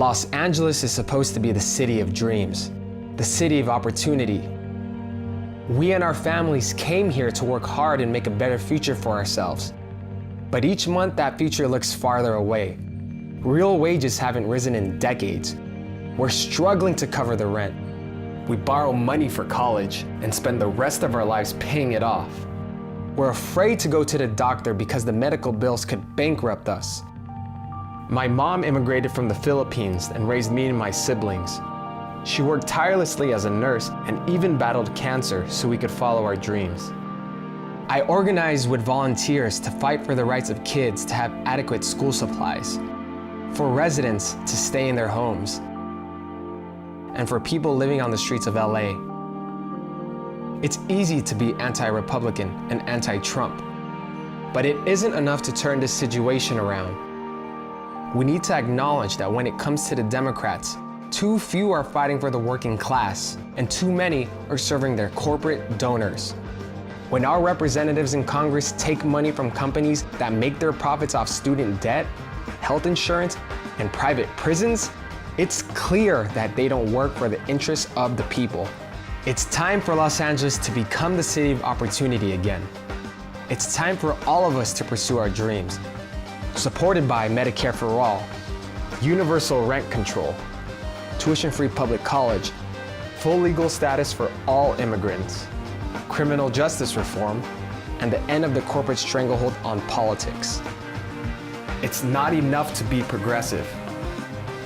Los Angeles is supposed to be the city of dreams, the city of opportunity. We and our families came here to work hard and make a better future for ourselves. But each month that future looks farther away. Real wages haven't risen in decades. We're struggling to cover the rent. We borrow money for college and spend the rest of our lives paying it off. We're afraid to go to the doctor because the medical bills could bankrupt us. My mom immigrated from the Philippines and raised me and my siblings. She worked tirelessly as a nurse and even battled cancer so we could follow our dreams. I organized with volunteers to fight for the rights of kids to have adequate school supplies, for residents to stay in their homes, and for people living on the streets of LA. It's easy to be anti-Republican and anti-Trump, but it isn't enough to turn this situation around. We need to acknowledge that when it comes to the Democrats, too few are fighting for the working class, and too many are serving their corporate donors. When our representatives in Congress take money from companies that make their profits off student debt, health insurance, and private prisons, it's clear that they don't work for the interests of the people. It's time for Los Angeles to become the city of opportunity again. It's time for all of us to pursue our dreams, supported by Medicare for all, universal rent control, tuition-free public college, full legal status for all immigrants, criminal justice reform, and the end of the corporate stranglehold on politics. It's not enough to be progressive.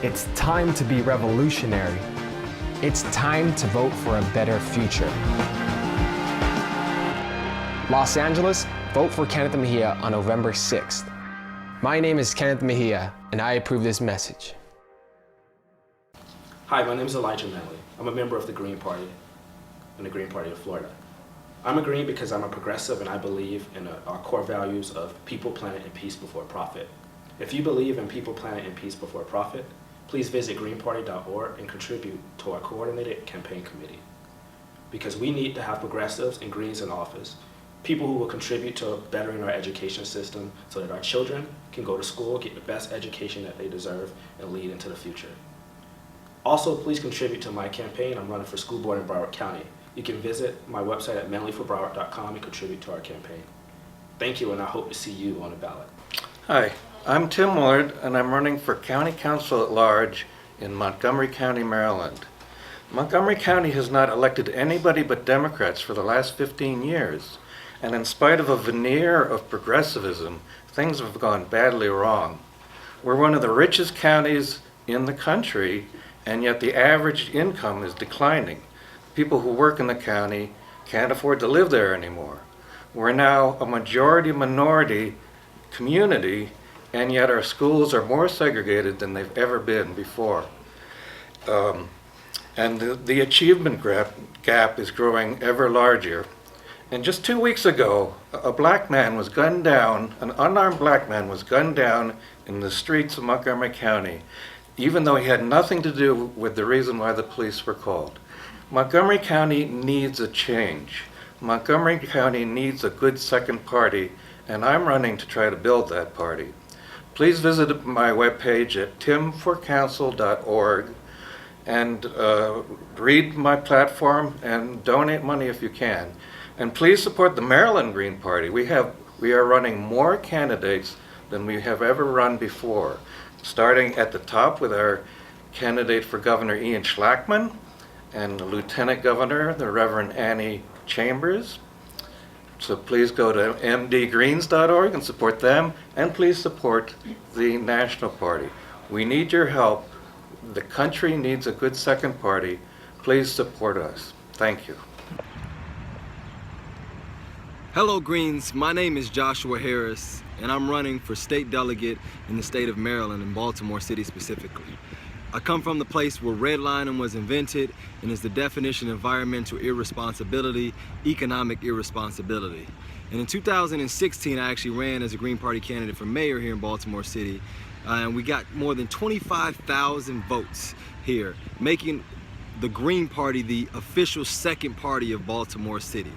It's time to be revolutionary. It's time to vote for a better future. Los Angeles, vote for Kenneth Mejia on November 6th. My name is Kenneth Mejia, and I approve this message. Hi, my name is Elijah Manley. I'm a member of the Green Party in the Green Party of Florida. I'm a Green because I'm a progressive and I believe in our core values of people, planet, and peace before profit. If you believe in people, planet, and peace before profit, please visit greenparty.org and contribute to our coordinated campaign committee. Because we need to have progressives and Greens in office, people who will contribute to bettering our education system so that our children can go to school, get the best education that they deserve, and lead into the future. Also, please contribute to my campaign. I'm running for school board in Broward County. You can visit my website at manleyforbroward.com and contribute to our campaign. Thank you, and I hope to see you on the ballot. Hi, I'm Tim Willard, and I'm running for County Council at Large in Montgomery County, Maryland. Montgomery County has not elected anybody but Democrats for the last 15 years, and in spite of a veneer of progressivism, things have gone badly wrong. We're one of the richest counties in the country, and yet the average income is declining. People who work in the county can't afford to live there anymore. We're now a majority-minority community, and yet our schools are more segregated than they've ever been before. And the achievement gap is growing ever larger. And just 2 weeks ago, a black man was gunned down, an unarmed black man was gunned down in the streets of Montgomery County, even though he had nothing to do with the reason why the police were called. Montgomery County needs a change. Montgomery County needs a good second party, and I'm running to try to build that party. Please visit my webpage at timforcouncil.org and read my platform and donate money if you can. And please support the Maryland Green Party. We are running more candidates than we have ever run before, starting at the top with our candidate for Governor Ian Schlachman and the Lieutenant Governor, the Reverend Annie Chambers. So please go to mdgreens.org and support them, and please support the National Party. We need your help. The country needs a good second party. Please support us. Thank you. Hello Greens, my name is Joshua Harris, and I'm running for state delegate in the state of Maryland, in Baltimore City specifically. I come from the place where redlining was invented and is the definition of environmental irresponsibility, economic irresponsibility. And in 2016, I actually ran as a Green Party candidate for mayor here in Baltimore City, and we got more than 25,000 votes here, making the Green Party the official second party of Baltimore City.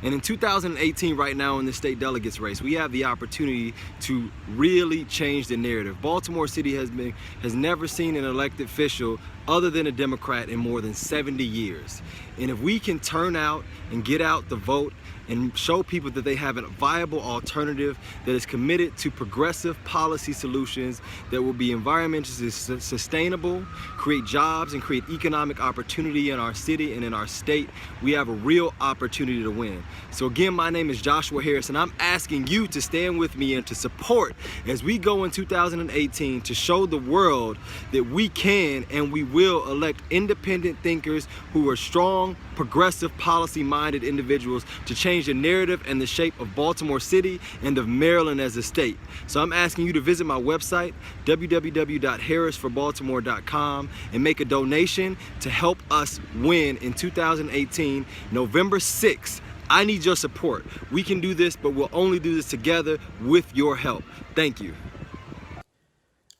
And in 2018, right now in the state delegates race, we have the opportunity to really change the narrative. Baltimore City has never seen an elected official other than a Democrat in more than 70 years. And if we can turn out and get out the vote and show people that they have a viable alternative that is committed to progressive policy solutions that will be environmentally sustainable, create jobs, and create economic opportunity in our city and in our state, we have a real opportunity to win. So again, my name is Joshua Harris, and I'm asking you to stand with me and to support as we go in 2018 to show the world that we can and we will elect independent thinkers who are strong, progressive, policy-minded individuals to change the narrative and the shape of Baltimore City and of Maryland as a state. So I'm asking you to visit my website, www.harrisforbaltimore.com, and make a donation to help us win in 2018, November 6th. I need your support. We can do this, but we'll only do this together with your help. Thank you.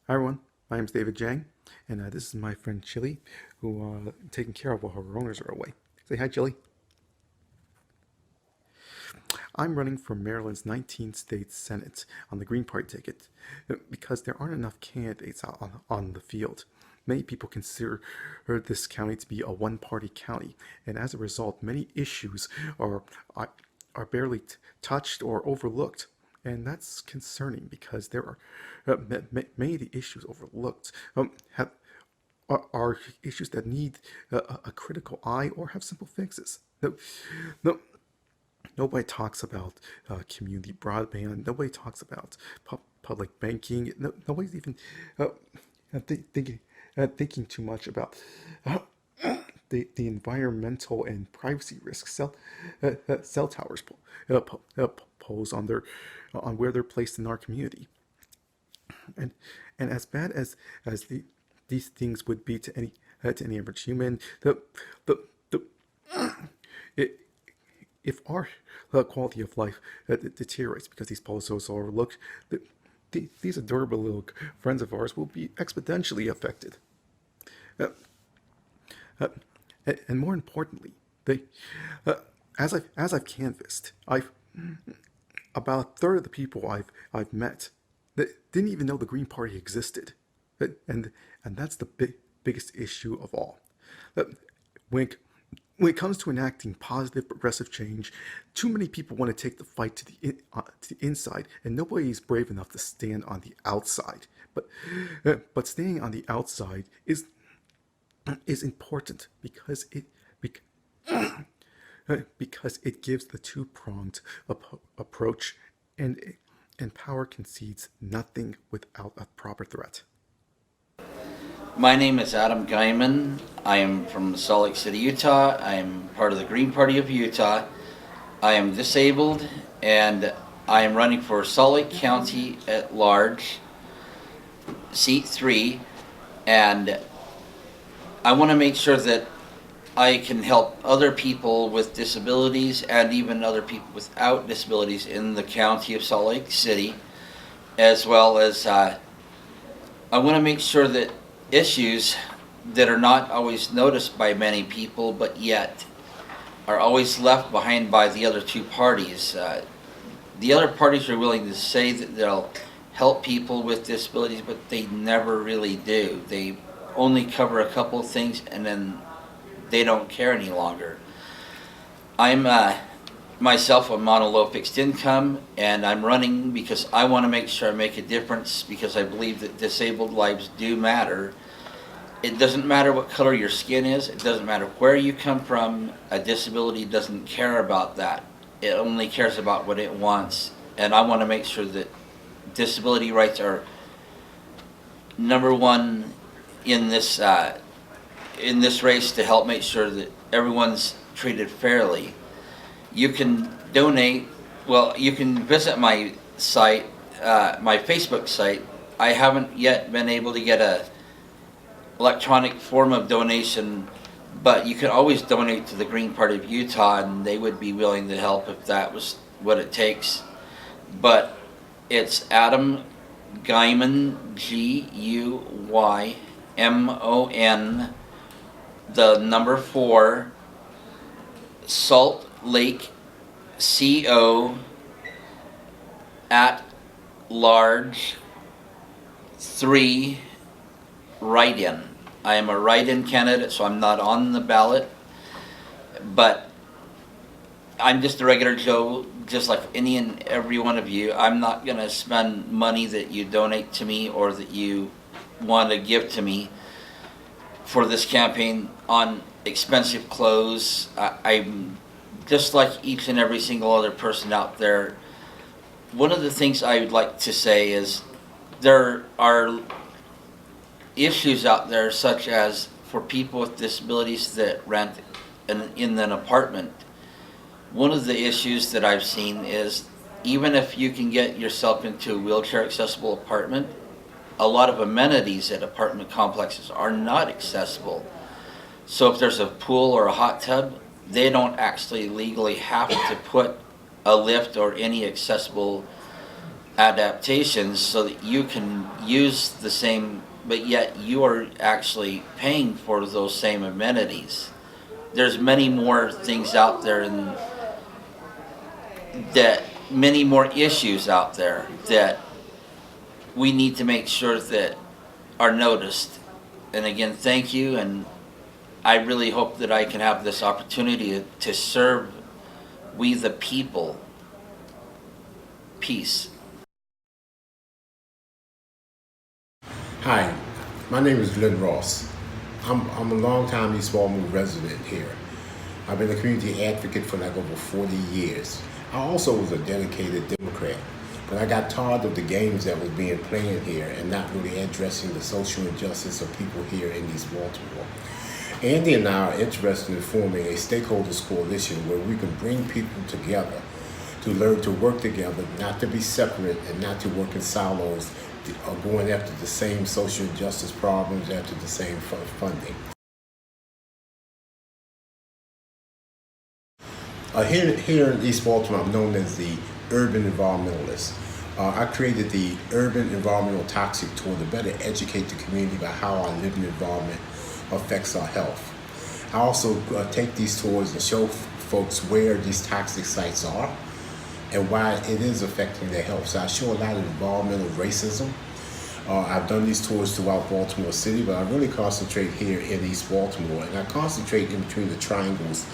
Hi everyone, my name is David Jeang, and this is my friend Chili, who taking care of while her owners are away. Say hi, Chili. I'm running for Maryland's 19th state Senate on the Green Party ticket because there aren't enough candidates on the field. Many people consider this county to be a one-party county, and as a result, many issues are barely touched or overlooked. And that's concerning because there are many of the issues overlooked are issues that need a critical eye or have simple fixes. Nobody talks about community broadband. Nobody talks about public banking. Nobody's even thinking too much about the environmental and privacy risks cell towers pose on where they're placed in our community. And as bad as these things would be to any average human, if our quality of life deteriorates because these policies are overlooked, these adorable little friends of ours will be exponentially affected. And more importantly, as I've canvassed, about a third of the people I've met that didn't even know the Green Party existed, and that's the biggest issue of all. When it comes to enacting positive progressive change, too many people want to take the fight to the inside, and nobody is brave enough to stand on the outside. But staying on the outside is important because it gives the two-pronged approach, and power concedes nothing without a proper threat. My name is Adam Guymon. I am from Salt Lake City, Utah. I am part of the Green Party of Utah. I am disabled, and I am running for Salt Lake County at large, seat 3, and I want to make sure that I can help other people with disabilities and even other people without disabilities in the county of Salt Lake City, as well as I want to make sure that issues that are not always noticed by many people but yet are always left behind by the other two parties. The other parties are willing to say that they'll help people with disabilities, but they never really do. They only cover a couple of things and then they don't care any longer. I'm myself I'm on a low fixed income, and I'm running because I want to make sure I make a difference, because I believe that disabled lives do matter. It doesn't matter what color your skin is, it doesn't matter where you come from, a disability doesn't care about that. It only cares about what it wants, and I want to make sure that disability rights are number one in this race, to help make sure that everyone's treated fairly. You can donate, well, you can visit my site, my Facebook site. I haven't yet been able to get a electronic form of donation, but you can always donate to the Green Party of Utah, and they would be willing to help if that was what it takes. But it's Adam Guymon, Guymon, the number 4, Salt Lake CO at large 3 write-in. I am a write-in candidate, so I'm not on the ballot, but I'm just a regular Joe, just like any and every one of you. I'm not going to spend money that you donate to me or that you want to give to me for this campaign on expensive clothes. I'm just like each and every single other person out there. One of the things I would like to say is there are issues out there, such as for people with disabilities that rent in an apartment. One of the issues that I've seen is even if you can get yourself into a wheelchair accessible apartment, a lot of amenities at apartment complexes are not accessible. So if there's a pool or a hot tub, they don't actually legally have to put a lift or any accessible adaptations so that you can use the same, but yet you are actually paying for those same amenities. There's many more things out there, and that many more issues out there that we need to make sure that are noticed. And again, thank you, and I really hope that I can have this opportunity to serve we the people. Peace. Hi, my name is Glenn Ross. I'm a long-time East Baltimore resident here. I've been a community advocate for like over 40 years. I also was a dedicated Democrat, but I got tired of the games that was being played here and not really addressing the social injustice of people here in East Baltimore. Andy and I are interested in forming a stakeholders coalition where we can bring people together to learn to work together, not to be separate and not to work in silos, going after the same social justice problems, after the same funding. Here in East Baltimore, I'm known as the urban environmentalist. I created the Urban Environmental Toxic Tour to better educate the community about how our living environment affects our health. I also take these tours and show folks where these toxic sites are and why it is affecting their health. So I show a lot of environmental racism. I've done these tours throughout Baltimore City, but I really concentrate here in East Baltimore, and I concentrate in between the triangles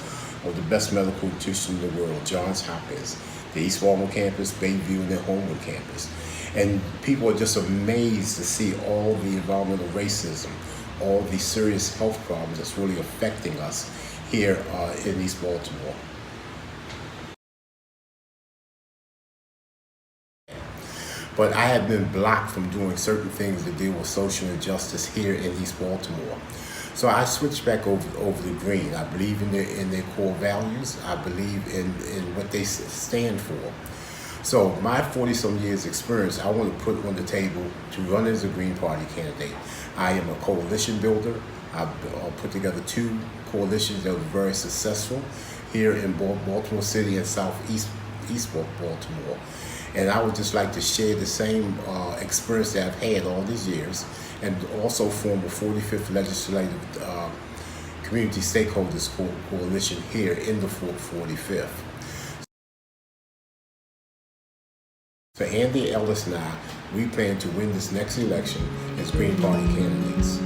of the best medical institution in the world, Johns Hopkins, the East Baltimore campus, Bayview, and the Homewood campus. And people are just amazed to see all the environmental racism, all the serious health problems that's really affecting us here in East Baltimore. But I have been blocked from doing certain things to deal with social injustice here in East Baltimore. So I switched back over to green. I believe in their core values. I believe in what they stand for. So my 40-some years experience, I want to put on the table to run as a Green Party candidate. I am a coalition builder. I've put together 2 coalitions that were very successful here in Baltimore City and Southeast Baltimore. And I would just like to share the same experience that I've had all these years, and also form a 45th Legislative Community Stakeholders Coalition here in the 45th. For Andy Ellis and I, we plan to win this next election as Green Party candidates.